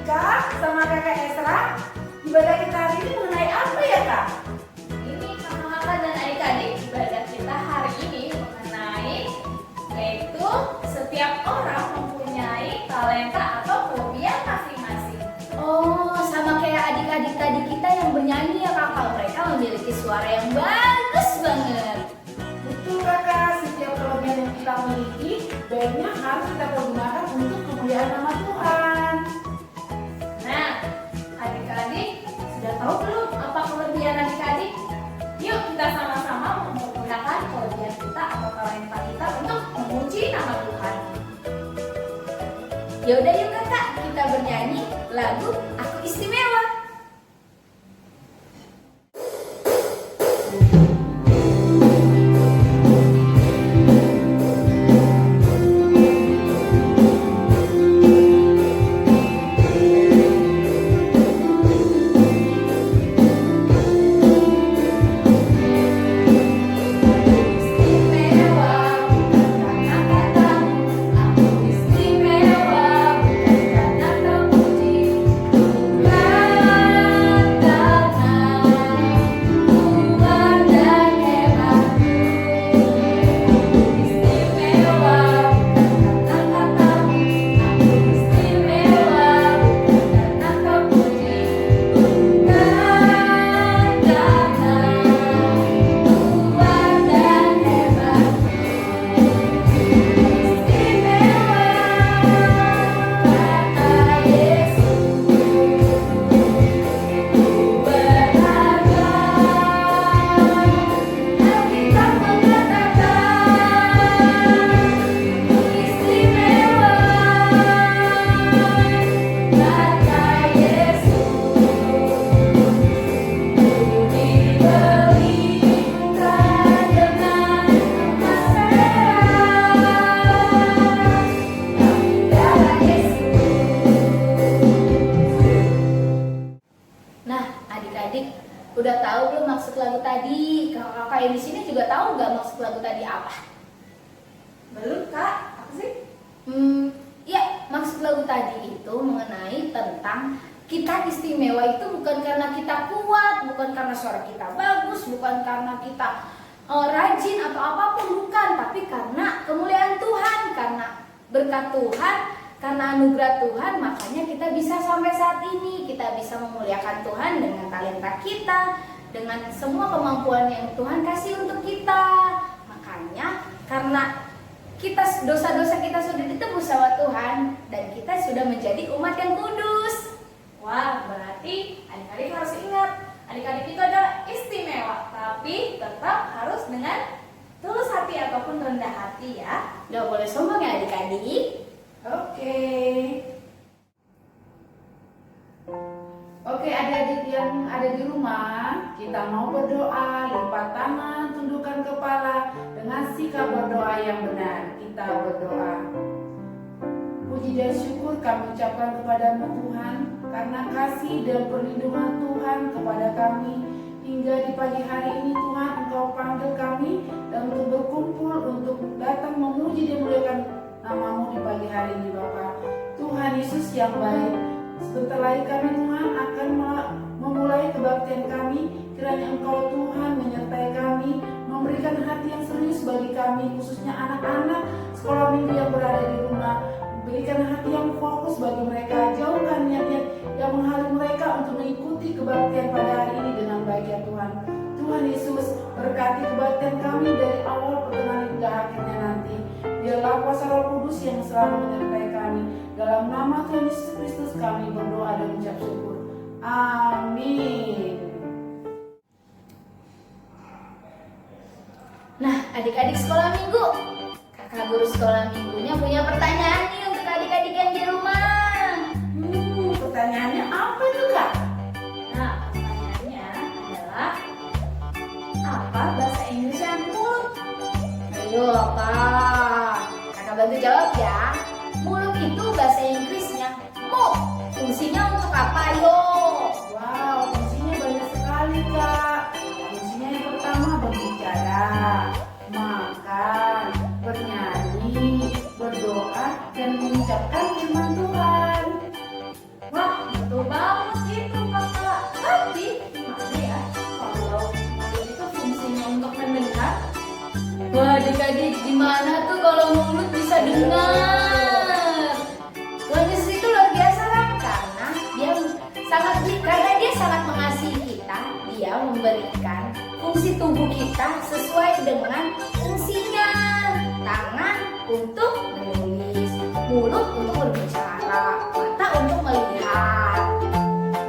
Kak, sama Kakak Esra. Ibadah kita hari ini mengenai apa ya Kak? Ini sama kakak dan adik-adik, ibadah kita hari ini mengenai yaitu setiap orang mempunyai talenta atau kelebihan masing-masing. Oh, sama kayak adik-adik tadi kita yang bernyanyi ya kakak. Mereka memiliki suara yang bagus banget. Betul Kakak, setiap kelebihan yang kita miliki baiknya harus kita pergunakan untuk kemuliaan nama Tuhan. Nah, adik-adik sudah tahu belum apa kelebihan adik-adik? Yuk kita sama-sama menggunakan kelebihan kita atau talenta kita untuk memuji nama Tuhan. Ya udah yuk kakak, kita bernyanyi lagu Aku Istimewa. Adik-adik udah tahu belum maksud lagu tadi? Kakak yang di sini juga tahu nggak maksud lagu tadi apa? Belum Kak, apa sih? Ya maksud lagu tadi itu mengenai tentang kita istimewa itu bukan karena kita kuat, bukan karena suara kita bagus, bukan karena kita rajin atau apapun, bukan, tapi karena kemuliaan Tuhan, karena berkat Tuhan. Karena anugerah Tuhan, makanya kita bisa sampai saat ini. Kita bisa memuliakan Tuhan dengan talenta kita, dengan semua kemampuan yang Tuhan kasih untuk kita. Makanya karena kita dosa-dosa kita sudah ditebus sama Tuhan, dan kita sudah menjadi umat yang kudus. Wah, berarti adik-adik harus ingat, adik-adik itu adalah istimewa, tapi tetap harus dengan tulus hati ataupun rendah hati ya. Gak boleh sombong ya adik-adik. Oke adik-adik yang ada di rumah, kita mau berdoa, lipat tangan, tundukkan kepala dengan sikap berdoa yang benar. Kita berdoa. Puji dan syukur kami ucapkan kepadamu Tuhan, karena kasih dan perlindungan Tuhan kepada kami. Hingga di pagi hari ini Tuhan, Engkau panggil kami dan untuk berkumpul, untuk datang memuji dan memuliakan nama-Mu di pagi hari ini Bapa. Tuhan Yesus yang baik, sebentar lagi kami Tuhan akan memulai kebaktian kami. Kiranya Engkau Tuhan menyertai kami, memberikan hati yang serius bagi kami, khususnya anak-anak sekolah minggu yang berada di rumah. Berikan hati yang fokus bagi mereka, jauhkan niat-niat yang menghalang mereka untuk mengikuti kebaktian pada hari ini dengan baik ya Tuhan. Tuhan Yesus, berkati kebaktian kami dari awal pertengahan hingga akhirnya nanti. Biarlah kuasa Roh Kudus yang selalu menyertai kami. Dalam nama Tuhan Yesus Kristus kami berdoa dan ucap syukur. Amin. Nah, adik-adik sekolah minggu, kakak guru sekolah minggunya punya pertanyaan nih untuk adik-adik yang di rumah. Pertanyaannya apa itu Kak? Nah, pertanyaannya adalah apa bahasa Inggris yang mulut? Ayo kak, kakak bantu jawab ya. Muluk itu bahasa Inggrisnya mouth. Fungsinya untuk apa yo? Wow, fungsinya banyak sekali Kak. Fungsinya yang pertama berbicara, makan, bernyanyi, berdoa, dan mengucapkan firman Tuhan. Wah, Betul banget itu kakak. Tapi gimana ya kalau mulut itu fungsinya untuk mendengar? Wah, adik-adik, gimana tuh kalau mulut bisa dengar? Tuhan Yesus itu luar biasa kan? Karena dia sangat mengasihi kita, dia memberikan fungsi tubuh kita sesuai dengan fungsinya. Tangan untuk menulis, mulut untuk berbicara, mata untuk melihat.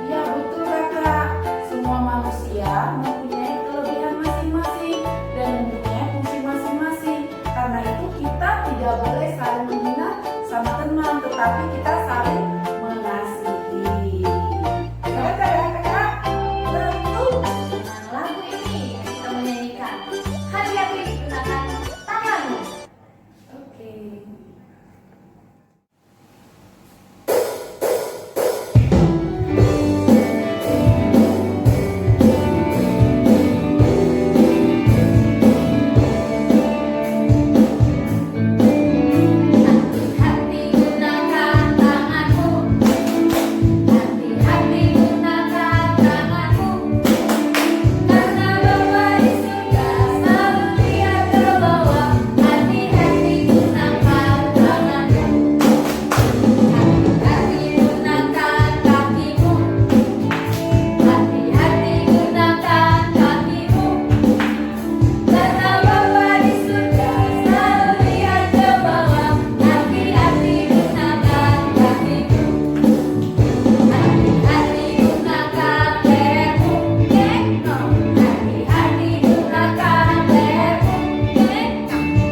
Ya betul kakak, semua manusia mempunyai kelebihan masing-masing dan mempunyai fungsi masing-masing. Karena itu kita tidak boleh saling menghina sama teman, tetapi kita saling mengasihi. Kakak ya kakak, tentu. Dengan lagu ini yang kita menyanyikan, hati-hati gunakan tanganmu. Oke. Hati-hati gunakan tanganmu. Hati-hati gunakan tanganmu. Karena Bapa di surga selalu lihat ke bawah. Hati-hati gunakan tanganmu. Hati-hati gunakan kakimu. Hati-hati gunakan kakimu. Karena Bapa di surga selalu lihat ke bawah. Hati-hati gunakan kakimu. Hati-hati gunakan lehermu. Hati-hati gunakan lehermu.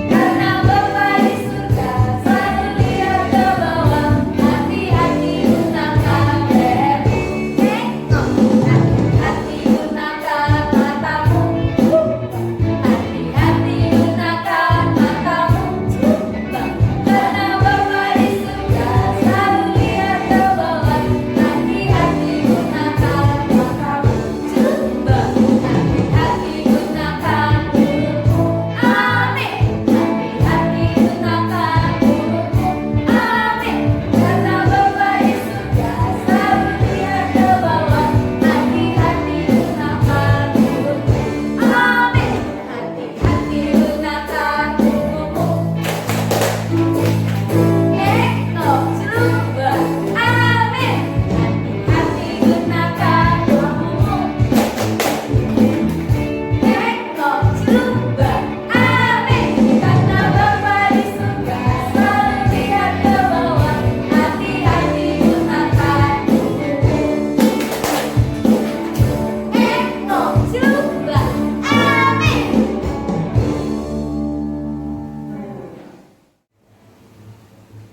Karena Bapa di surga selalu lihat ke bawah. Hati-hati gunakan lehermu. Hati-hati gunakan matamu. Hati-hati gunakan matamu. Karena Bapa di surga selalu lihat ke bawah. Hati-hati gunakan matamu. Hati-hati gunakan mulutmu. Amin. Hati-hati gunakan mulutmu. Amin. Karena Bapa di surga selalu lihat ke bawah. Hati-hati gunakan mulutmu. Amin. Hati-hati gunakan tubuhmu. Amin. Hati-hati gunakan tubuhmu. Amin. Karena Bapa di surga selalu lihat ke bawah. Hati-hati gunakan tubuhmu. Amin.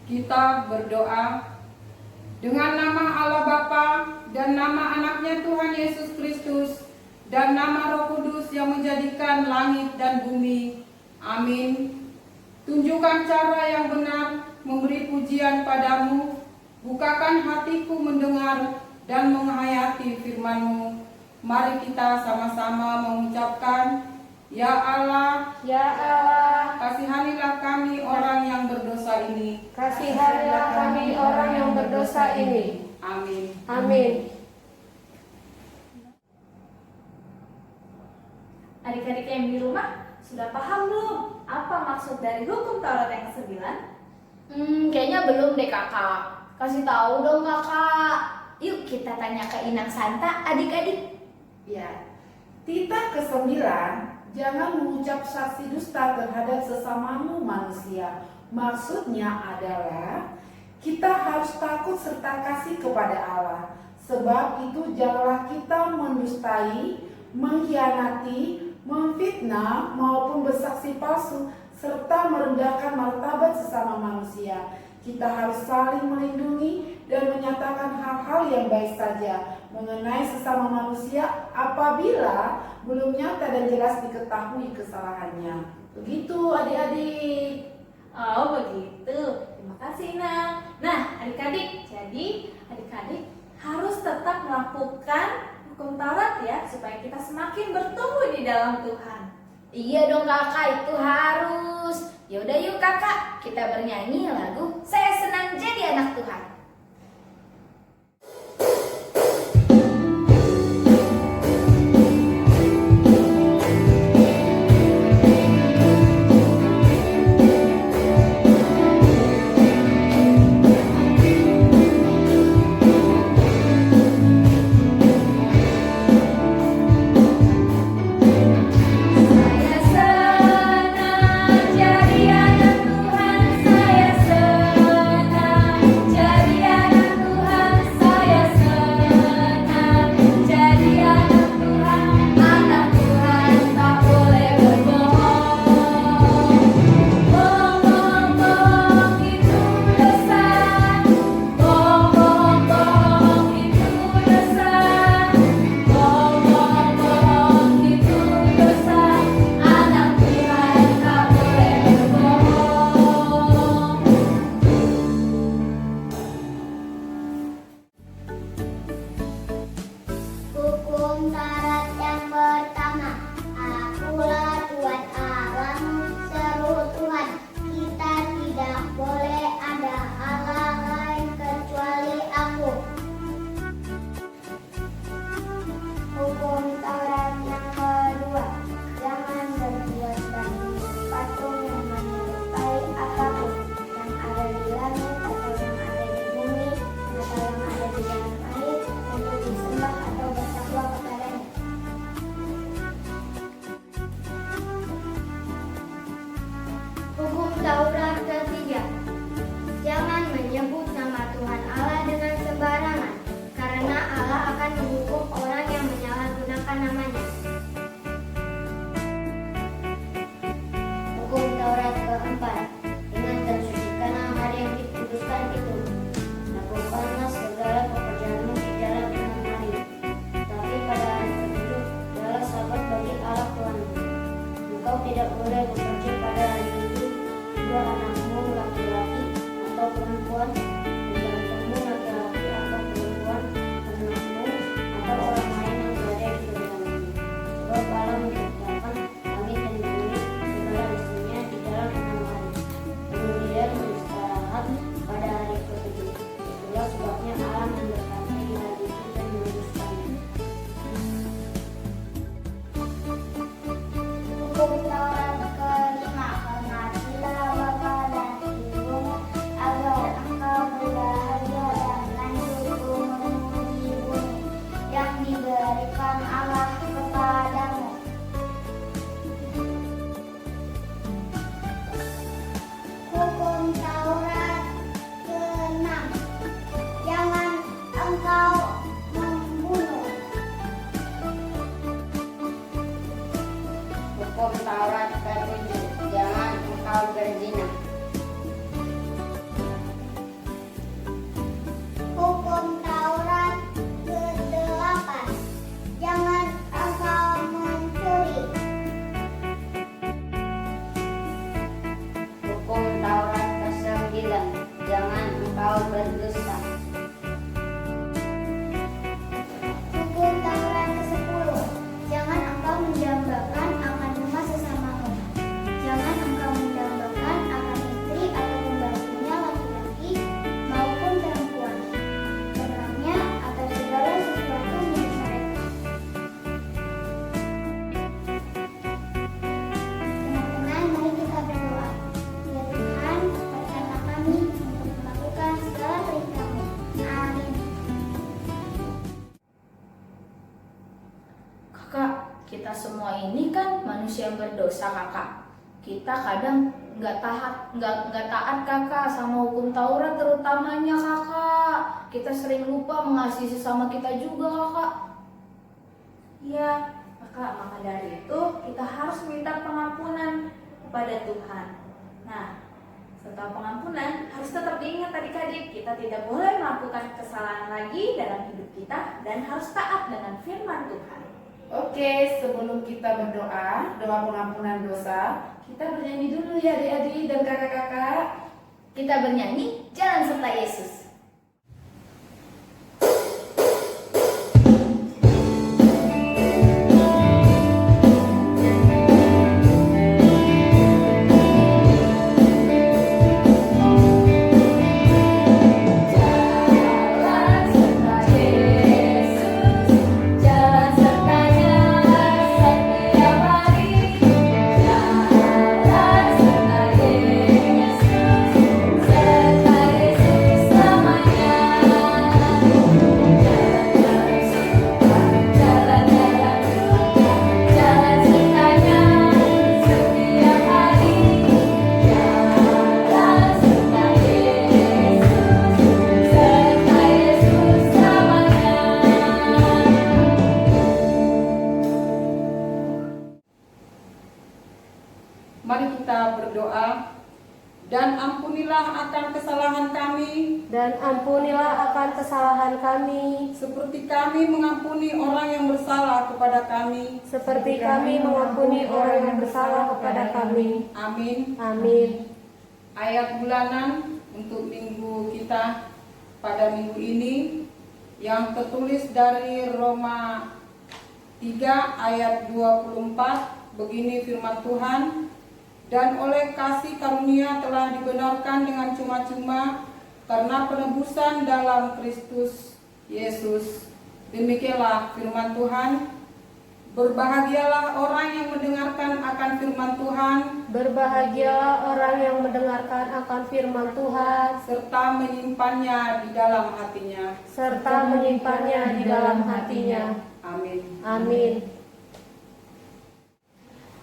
Kita berdoa dengan nama Allah Bapa dan nama anaknya Tuhan Yesus Kristus dan nama Roh Kudus yang menjadikan langit dan bumi. Amin. Tunjukkan cara yang benar memberi pujian padamu. Bukakan hatiku mendengar dan menghayati firman-Mu. Mari kita sama-sama mengucapkan, Ya Allah, Ya Allah, kasihanilah kami orang yang berdosa ini. kasihanilah kami orang yang berdosa ini. Amin. Amin. Adik-adik yang di rumah, sudah paham belum apa maksud dari hukum Taurat yang ke-9? Kayaknya belum deh kakak. Kasih tahu dong kakak. Yuk kita tanya ke Inang Santa, adik-adik. Ya. Titah ke-9, jangan mengucap saksi dusta terhadap sesamamu manusia. Maksudnya adalah kita harus takut serta kasih kepada Allah. Sebab itu janganlah kita mendustai, mengkhianati, memfitnah maupun bersaksi palsu serta merendahkan martabat sesama manusia. Kita harus saling melindungi dan menyatakan hal-hal yang baik saja mengenai sesama manusia apabila belum nyata dan jelas diketahui kesalahannya. Begitu adik-adik. Oh begitu, terima kasih Nang. Nah adik-adik, jadi adik-adik harus tetap melakukan hukum Taurat ya, supaya kita semakin bertumbuh di dalam Tuhan. Iya dong kakak, itu harus. Yaudah yuk kakak, kita bernyanyi lagu Saya Senang Jadi Anak Tuhan. syarat yang pertama, akulah Tuhan Allahmu, seru Tuhan. Kita tidak boleh ada Allah lain kecuali aku. Hukum Taurat yang kedua, jangan berbuat banding patung yang menyerupai apapun yang ada di langit atau yang ada di bumi atau yang ada di dalam air untuk disembah atau bertakwa kepadanya. Hukum Taurat ketiga, jangan menyebut nama Tuhan Allah dengan sembarangan, karena Allah akan menghukum orang yang menyalahgunakan namanya. Hukum Taurat keempat, ingat dan sucikanlah hari yang dikuduskan itu. Lakukanlah segala pekerjaanmu di dalam 6 hari. Tapi pada hari ketujuh adalah sabat bagi Allah Tuhanmu. Engkau tidak boleh bekerja pada hari itu, dua anakmu laki-laki atau perempuan, gantengmu laki-laki atau perempuan, anakmu atau orang lain yang berada di dalammu. Sebab Allah menciptakan langit dan bumi segala isinya di dalam 6 hari. Kemudian beristirahat pada hari ketujuh. Itulah sebabnya Allah memberkati hari itu dan menguduskannya. Hukum Taurat kelima, hormatilah bapa dan ibumu agar engkau berbahagia dan lanjut umurmu di bumi yang diberikan Allah kepadamu. Hukum Taurat keenam, jangan engkau membunuh. Hukum Taurat ketujuh, jangan engkau berzina. Hukum Taurat kedelapan, jangan engkau mencuri. Hukum Taurat kesembilan, jangan engkau berdusta. Hukum Taurat ke-10, jangan engkau mendambakan akan rumah sesamamu. Jangan engkau mendambakan akan istri atau pembantunya laki-laki maupun perempuan, terangnya atau segala sesuatu milik mereka. Teman-teman, mari kita berdoa. Ya Tuhan, percayalah kami untuk melakukan segala perintah-Mu. Amin. Kakak, kita semua ini kan manusia yang berdosa, Kakak. Kita kadang nggak taat Kakak sama hukum Taurat terutamanya, Kakak. Kita sering lupa mengasihi sesama kita juga, Kakak. Iya, Kakak, maka dari itu kita harus minta pengampunan kepada Tuhan. Nah, setelah pengampunan harus tetap diingat adik-adik, kita tidak boleh melakukan kesalahan lagi dalam hidup kita dan harus taat dengan firman Tuhan. Oke, sebelum kita berdoa, doa pengampunan dosa, kita bernyanyi dulu ya adik-adik dan kakak-kakak. Kita bernyanyi Jalan Serta Yesus. Jalan serta Yesus, jalan sertanya setiap hari. Jalan serta Yesus, serta Yesus selamanya. Jalan-jalan suka, jalan sertanya setiap hari. Jalan serta Yesus, serta Yesus selamanya. Mari kita berdoa. Dan ampunilah akan kesalahan kami, Dan ampunilah akan kesalahan kami, seperti kami mengampuni orang yang bersalah kepada kami. seperti kami mengampuni orang yang bersalah kepada kami. Amin. Amin. Ayat bulanan untuk minggu kita pada minggu ini yang tertulis dari Roma 3 ayat 24, begini firman Tuhan, dan oleh kasih karunia telah dibenarkan dengan cuma-cuma karena penebusan dalam Kristus Yesus. Demikianlah firman Tuhan. Berbahagialah orang yang mendengarkan akan firman Tuhan, Berbahagialah orang yang mendengarkan akan firman Tuhan, serta menyimpannya di dalam hatinya. serta menyimpannya di dalam hatinya. Amin. Amin.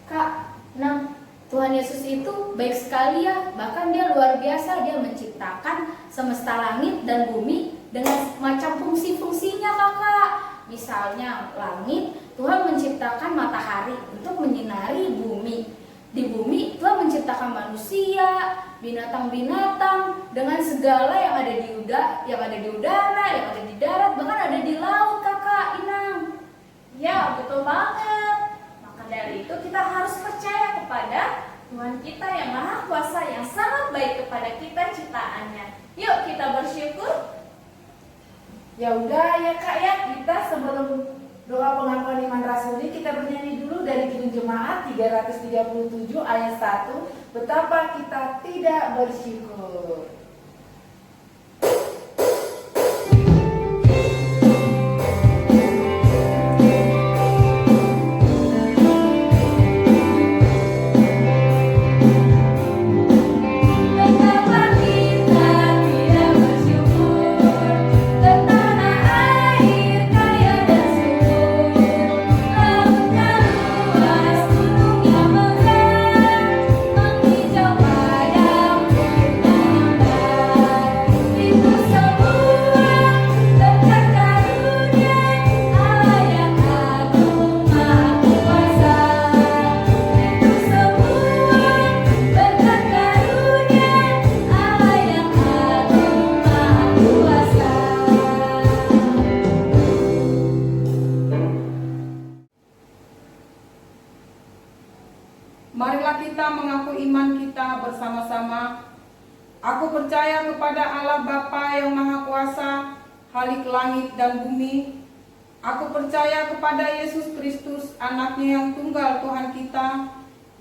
Kak, nah Tuhan Yesus itu baik sekali ya. Bahkan dia luar biasa, dia menciptakan semesta langit dan bumi dengan macam fungsi-fungsinya kakak. Misalnya langit, Tuhan menciptakan matahari untuk menyinari bumi. Di bumi Tuhan menciptakan manusia, binatang-binatang dengan segala yang ada di udara, yang ada di darat, bahkan ada di laut kakak Inang. Ya, betul banget. Maka dari itu kita harus percaya kepada Tuhan kita yang Maha Kuasa yang sangat baik kepada kita ciptaannya. Yuk kita bersyukur. Ya udah ya kak ya, kita sebelum doa pengakuan iman rasuli kita bernyanyi dulu dari Kidung Jemaat 337 ayat 1, betapa kita tidak bersyukur. Betapa kita tidak bersyukur ke tanah air kaya dan subur, lautan luas, gunungnya megah, menghijau padang, menambah. Itu semua berkat karunia Allah yang agung maha kuasa. Itu semua berkat karunia Allah yang agung maha kuasa. Marilah kita mengaku iman kita bersama-sama. Aku percaya kepada Allah Bapa yang Maha Kuasa, Khalik langit dan bumi. Aku percaya kepada Yesus Kristus, anaknya yang tunggal Tuhan kita,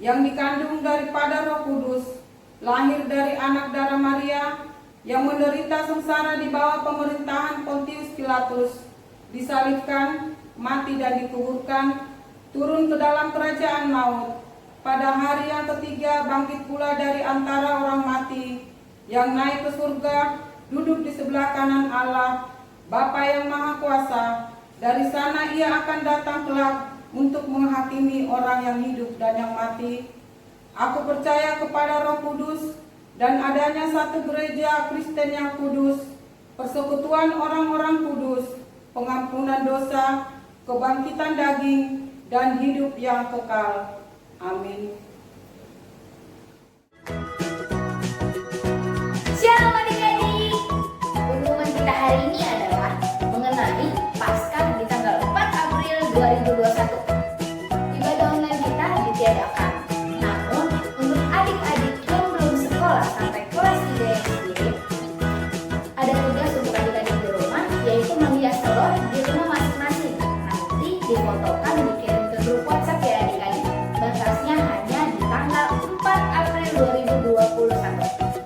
yang dikandung daripada Roh Kudus, lahir dari anak darah Maria, yang menderita sengsara di bawah pemerintahan Pontius Pilatus, disalibkan, mati dan dikuburkan, turun ke dalam kerajaan maut. Pada hari yang ketiga bangkit pula dari antara orang mati, yang naik ke surga, duduk di sebelah kanan Allah, Bapa yang Maha Kuasa. Dari sana ia akan datang kelak untuk menghakimi orang yang hidup dan yang mati. Aku percaya kepada Roh Kudus dan adanya satu gereja Kristen yang kudus, persekutuan orang-orang kudus, pengampunan dosa, kebangkitan daging, dan hidup yang kekal. Amin. Shalom adik-adik. Pengumuman kita hari ini adalah mengenai Paskah di tanggal 4 April 2021. Ibadah online kita ditiadakan. Namun untuk adik-adik yang belum sekolah sampai kelas 3 SD, ada tugas untuk adik-adik di rumah, yaitu menghias telur di rumah masing-masing. Nanti difotokan dikirim ke grup WhatsApp ya adik-adik. Batasnya hanya di tanggal 4 April 2021.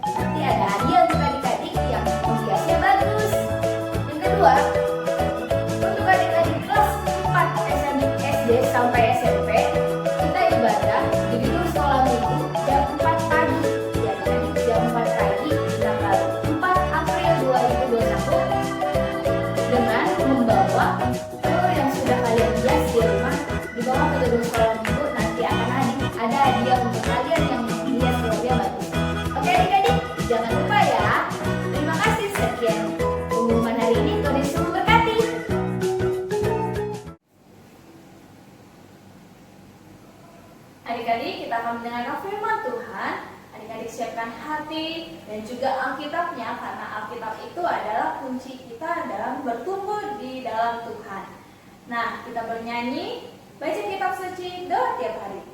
Nanti ada hadiah untuk adik-adik yang menghiasnya bagus. Yang kedua, untuk adik-adik kelas 4 SD sampai SMP, kita ibadah di gedung sekolah minggu jam 4 pagi. Ya adik-adik, jam 4 pagi tanggal 4 April 2021 dengan membawa telur yang sudah kalian hias di rumah, dibawa ke gedung sekolah minggu. Nanti akan ada hadiah untuk kalian yang menghias telurnya bagus. Oke adik-adik, jangan lupa ya. Terima kasih, sekian pengumuman hari ini. Tuhan Yesus memberkati. Adik-adik, kita akan mendengarkan firman Tuhan. Adik-adik siapkan hati dan juga Alkitabnya, karena Alkitab itu adalah kunci kita dalam bertumbuh di dalam Tuhan. Nah, kita bernyanyi, baca kitab suci, doa tiap hari.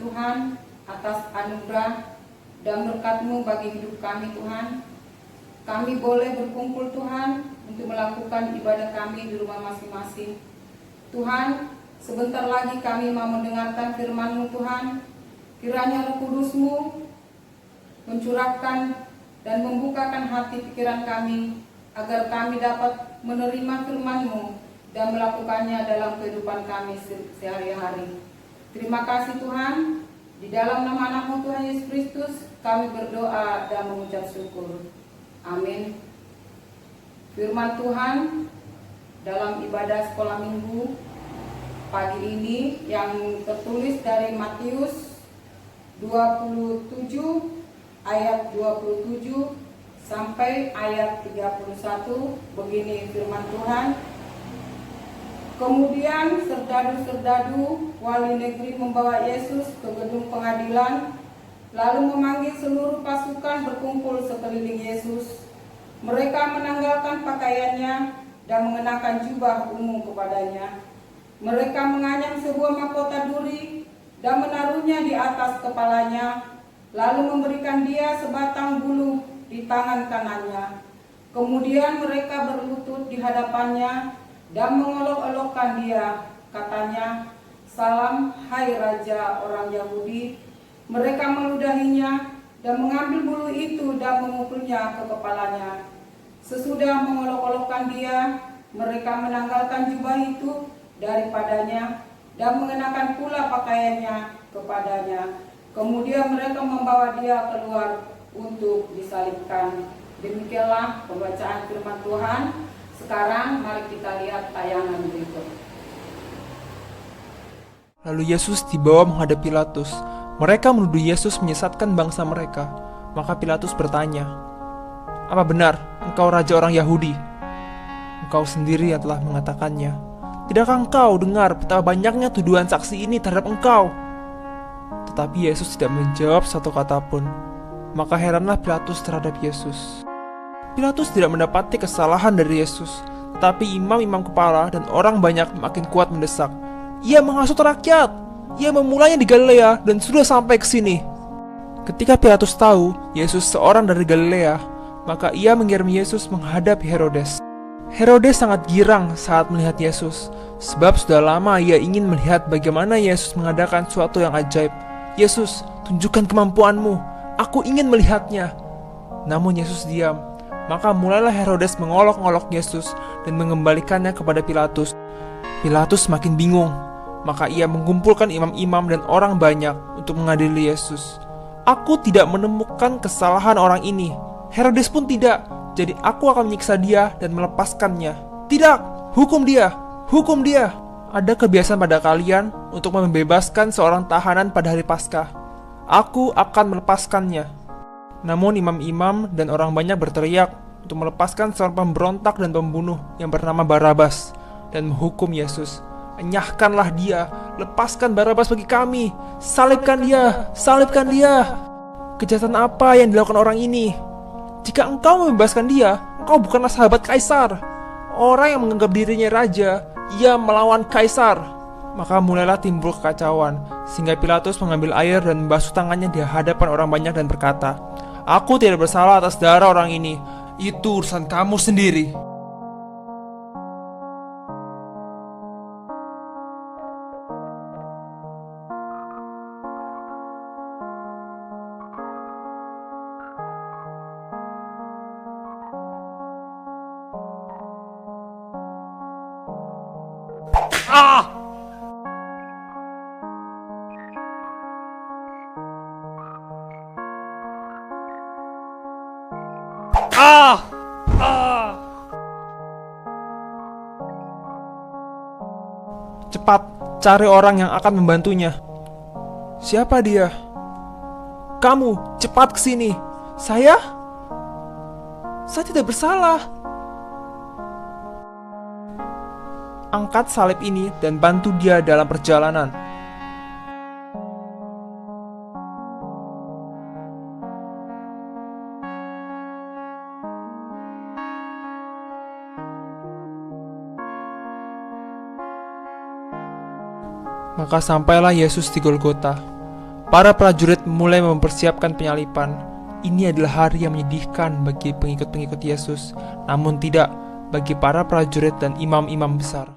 Tuhan atas anugerah dan berkat-Mu bagi hidup kami Tuhan. Kami boleh berkumpul Tuhan untuk melakukan ibadah kami di rumah masing-masing. Tuhan, sebentar lagi kami mau mendengarkan firman-Mu Tuhan. Kiranya Roh Kudus-Mu mencurahkan dan membukakan hati pikiran kami agar kami dapat menerima firman-Mu dan melakukannya dalam kehidupan kami sehari-hari. Terima kasih Tuhan. Di dalam nama anak-Mu Tuhan Yesus Kristus kami berdoa dan mengucap syukur. Amin. Firman Tuhan dalam ibadah sekolah minggu pagi ini yang tertulis dari Matius 27 ayat 27 sampai ayat 31. Begini firman Tuhan. Kemudian serdadu-serdadu wali negeri membawa Yesus ke gedung pengadilan, lalu memanggil seluruh pasukan berkumpul sekeliling Yesus. Mereka menanggalkan pakaiannya dan mengenakan jubah ungu kepadanya. Mereka menganyam sebuah mahkota duri dan menaruhnya di atas kepalanya, lalu memberikan dia sebatang bulu di tangan kanannya. Kemudian mereka berlutut di hadapannya dan mengolok-olokkan dia. Katanya, "Salam, hai Raja orang Yahudi." Mereka meludahinya dan mengambil bulu itu dan memukulnya ke kepalanya. Sesudah mengolok-olokkan dia, mereka menanggalkan jubah itu daripadanya dan mengenakan pula pakaiannya kepadanya. Kemudian mereka membawa dia keluar untuk disalibkan. Demikianlah pembacaan firman Tuhan. Sekarang mari kita lihat tayangan berikut. Lalu Yesus dibawa menghadap Pilatus. Mereka menuduh Yesus menyesatkan bangsa mereka. Maka Pilatus bertanya, "Apa benar engkau raja orang Yahudi?" "Engkau sendiri yang telah mengatakannya. Tidakkah engkau dengar betapa banyaknya tuduhan saksi ini terhadap engkau?" Tetapi Yesus tidak menjawab satu kata pun. Maka heranlah Pilatus terhadap Yesus. Pilatus tidak mendapati kesalahan dari Yesus, tetapi imam-imam kepala dan orang banyak makin kuat mendesak. "Ia menghasut rakyat. Ia memulainya di Galilea dan sudah sampai ke sini." Ketika Pilatus tahu Yesus seorang dari Galilea, maka ia mengirim Yesus menghadap Herodes. Herodes sangat girang saat melihat Yesus, sebab sudah lama ia ingin melihat bagaimana Yesus mengadakan suatu yang ajaib. "Yesus, tunjukkan kemampuanmu. Aku ingin melihatnya." Namun Yesus diam. Maka mulailah Herodes mengolok-olok Yesus dan mengembalikannya kepada Pilatus. Pilatus semakin bingung. Maka ia mengumpulkan imam-imam dan orang banyak untuk mengadili Yesus. "Aku tidak menemukan kesalahan orang ini. Herodes pun tidak. Jadi aku akan menyiksa dia dan melepaskannya." "Tidak, hukum dia, hukum dia. Ada kebiasaan pada kalian untuk membebaskan seorang tahanan pada hari Paskah. Aku akan melepaskannya." Namun imam-imam dan orang banyak berteriak untuk melepaskan seorang pemberontak dan pembunuh yang bernama Barabas dan menghukum Yesus. "Enyahkanlah dia, lepaskan Barabas bagi kami. Salibkan dia, salibkan dia. Kejahatan apa yang dilakukan orang ini? Jika engkau membebaskan dia, engkau bukanlah sahabat Kaisar. Orang yang menganggap dirinya raja, ia melawan Kaisar." Maka mulailah timbul kekacauan, sehingga Pilatus mengambil air dan membasuh tangannya di hadapan orang banyak dan berkata, "Aku tidak bersalah atas darah orang ini. Itu urusan kamu sendiri." Ah! Ah! Ah! Cepat, cari orang yang akan membantunya. "Siapa dia?" "Kamu, cepat ke sini." "Saya? Saya tidak bersalah." "Angkat salib ini dan bantu dia dalam perjalanan." Maka sampailah Yesus di Golgota. para prajurit mulai mempersiapkan penyalipan. Ini adalah hari yang menyedihkan bagi pengikut-pengikut Yesus, namun tidak bagi para prajurit dan imam-imam besar.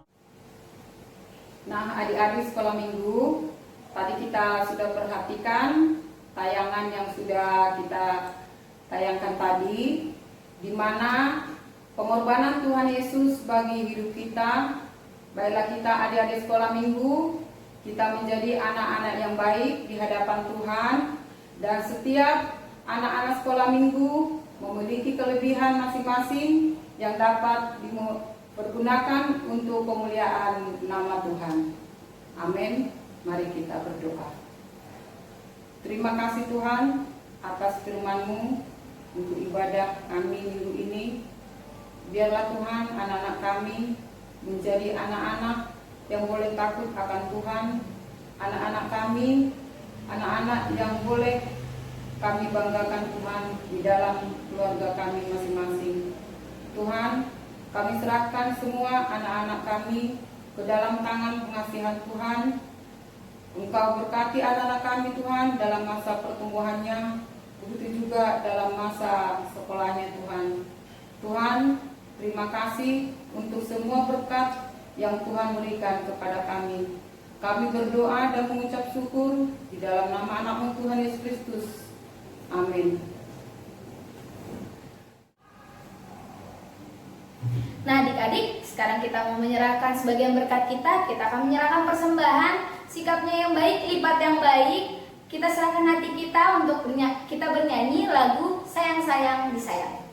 Nah, adik-adik sekolah minggu, tadi kita sudah perhatikan tayangan yang sudah kita tayangkan tadi, di mana pengorbanan Tuhan Yesus bagi hidup kita. Baiklah kita adik-adik sekolah minggu, kita menjadi anak-anak yang baik di hadapan Tuhan, dan setiap anak-anak sekolah minggu memiliki kelebihan masing-masing yang dapat dipergunakan untuk kemuliaan nama Tuhan. Amin. Mari kita berdoa. Terima kasih Tuhan atas firman-Mu untuk ibadah kami minggu ini. Biarlah Tuhan anak-anak kami menjadi anak-anak yang boleh takut akan Tuhan. Anak-anak kami, anak-anak yang boleh kami banggakan Tuhan di dalam keluarga kami masing-masing. Tuhan, kami serahkan semua anak-anak kami ke dalam tangan pengasihan Tuhan. Engkau berkati anak-anak kami Tuhan dalam masa pertumbuhannya, begitu juga dalam masa sekolahnya Tuhan. Tuhan, terima kasih untuk semua berkat yang Tuhan berikan kepada kami. Kami berdoa dan mengucap syukur di dalam nama anak-Mu Tuhan Yesus Kristus. Amin. Nah adik-adik, sekarang kita mau menyerahkan sebagian berkat kita. Kita akan menyerahkan persembahan, sikapnya yang baik, lipat yang baik. Kita serahkan hati kita untuk kita bernyanyi lagu Sayang-sayang disayang.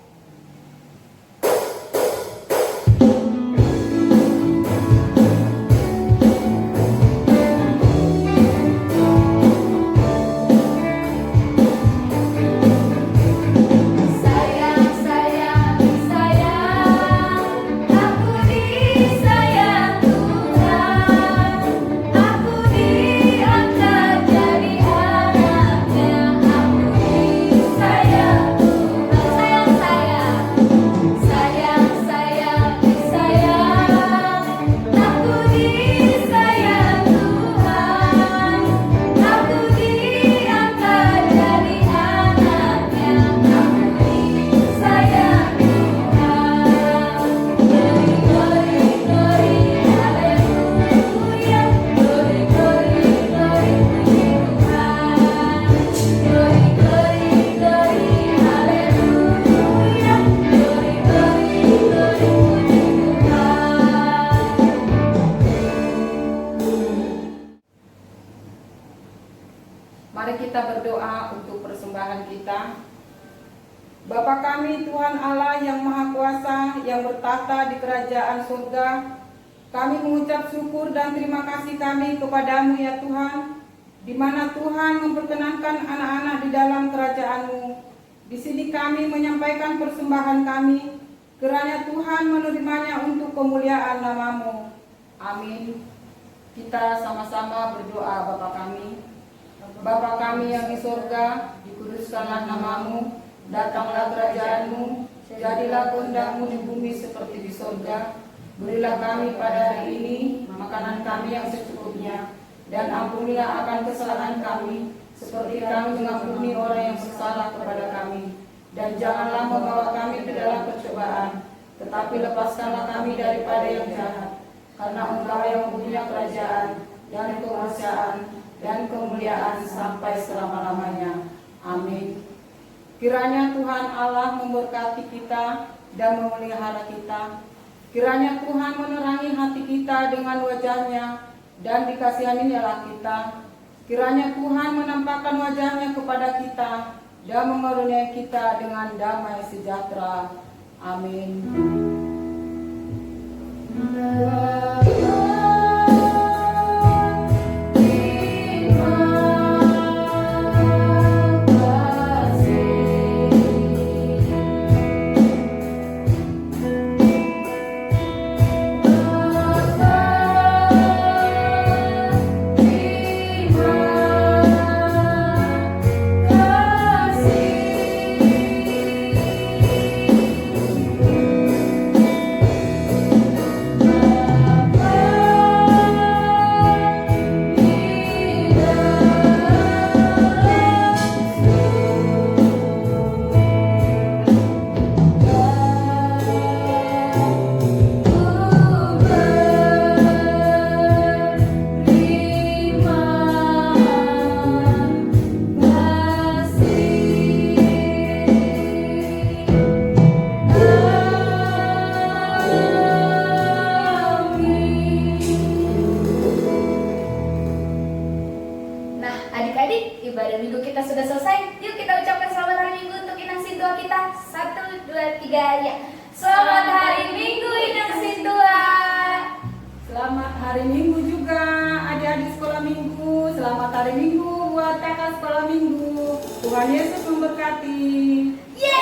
Mari kita berdoa untuk persembahan kita. Bapa kami Tuhan Allah yang Maha Kuasa, yang bertata di kerajaan surga, kami mengucap syukur dan terima kasih kami kepadamu ya Tuhan, di mana Tuhan memperkenankan anak-anak di dalam kerajaan-Mu. Di sini kami menyampaikan persembahan kami, kiranya Tuhan menerimanya untuk kemuliaan nama-Mu. Amin. Kita sama-sama berdoa. Bapa kami yang di surga, dikuduskanlah nama-Mu, datanglah kerajaan-Mu, jadilah kehendak-Mu di bumi seperti di surga. Berilah kami pada hari ini makanan kami yang secukupnya, dan ampunilah akan kesalahan kami, seperti kami mengampuni orang yang bersalah kepada kami. Dan janganlah membawa kami ke dalam percobaan, tetapi lepaskanlah kami daripada yang jahat. Karena Engkau yang mempunyai kerajaan, dan kekuasaan, dan kemuliaan sampai selama-lamanya. Amin. Kiranya Tuhan Allah memberkati kita dan memelihara kita. Kiranya Tuhan menerangi hati kita dengan wajah-Nya dan dikasihanilah kita. Kiranya Tuhan menampakkan wajah-Nya kepada kita dan mengaruniai kita dengan damai sejahtera. Amin. Bapa kita sudah selesai. Yuk kita ucapkan selamat hari Minggu untuk inang sintua kita. 1, 2, 3 ya. Selamat hari Minggu inang sintua. Selamat hari Minggu juga adik-adik sekolah minggu. Selamat hari Minggu buat kakak sekolah minggu. Tuhan Yesus memberkati. Yeay!